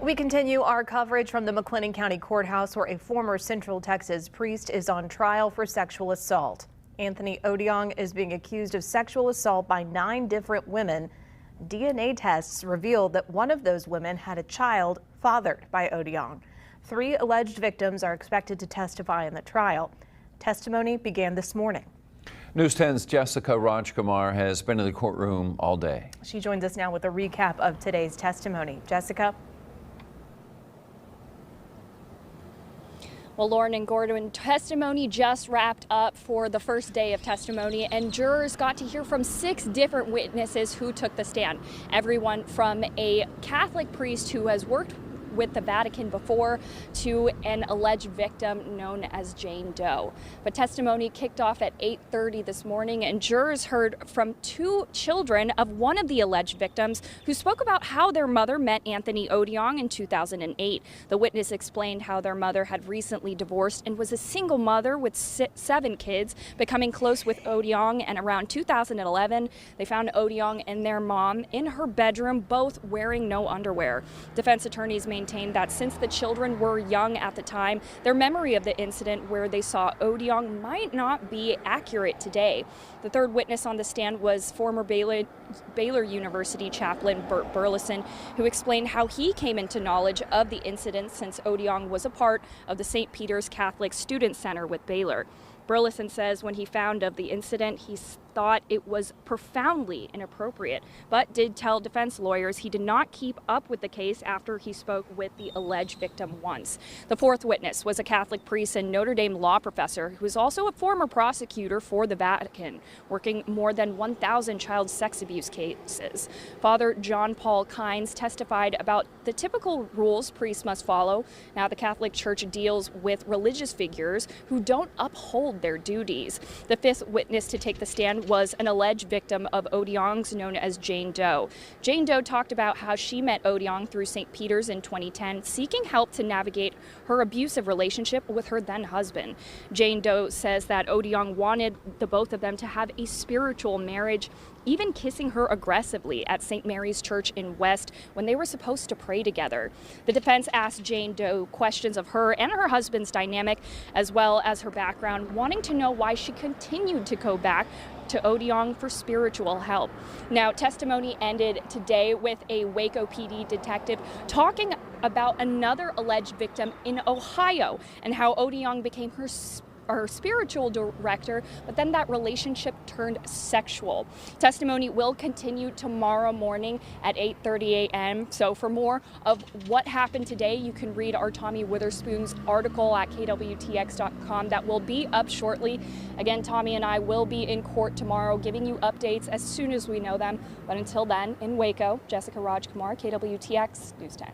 We continue our coverage from the McLennan County Courthouse, where a former Central Texas priest is on trial for sexual assault. Anthony Odiong is being accused of sexual assault by 9 different women. DNA tests revealed that one of those women had a child fathered by Odiong. 3 alleged victims are expected to testify in the trial. Testimony began this morning. News 10's Jessica Rajkumar has been in the courtroom all day. She joins us now with a recap of today's testimony. Jessica? Well, Lauren and Gordon, testimony just wrapped up for the first day of testimony, and jurors got to hear from 6 different witnesses who took the stand. Everyone from a Catholic priest who has worked with the Vatican before to an alleged victim known as Jane Doe. But testimony kicked off at 8:30 this morning, and jurors heard from 2 children of one of the alleged victims who spoke about how their mother met Anthony Odiong in 2008. The witness explained how their mother had recently divorced and was a single mother with 7 kids, becoming close with Odiong, and around 2011 they found Odiong and their mom in her bedroom, both wearing no underwear. Defense attorneys maintained that since the children were young at the time, their memory of the incident where they saw Odiong might not be accurate today. The third witness on the stand was former Baylor University chaplain Burt Burleson, who explained how he came into knowledge of the incident since Odiong was a part of the St. Peter's Catholic Student Center with Baylor. Burleson says when he found of the incident, he thought it was profoundly inappropriate, but did tell defense lawyers he did not keep up with the case after he spoke with the alleged victim once. The fourth witness was a Catholic priest and Notre Dame law professor who is also a former prosecutor for the Vatican, working more than 1,000 child sex abuse cases. Father John Paul Kynes testified about the typical rules priests must follow. Now, the Catholic Church deals with religious figures who don't uphold their duties. The fifth witness to take the stand was an alleged victim of Odiong's known as Jane Doe. Jane Doe talked about how she met Odiong through St. Peter's in 2010, seeking help to navigate her abusive relationship with her then husband. Jane Doe says that Odiong wanted the both of them to have a spiritual marriage, even kissing her aggressively at St. Mary's Church in West when they were supposed to pray together. The defense asked Jane Doe questions of her and her husband's dynamic, as well as her background, wanting to know why she continued to go back to Odiong for spiritual help. Now, testimony ended today with a Waco PD detective talking about another alleged victim in Ohio and how Odiong became her spiritual director, but then that relationship turned sexual. Testimony will continue tomorrow morning at 8:30 a.m. So for more of what happened today, you can read our Tommy Witherspoon's article at KWTX.com that will be up shortly. Again, Tommy and I will be in court tomorrow, giving you updates as soon as we know them. But until then, in Waco, Jessica Rajkumar, KWTX News 10.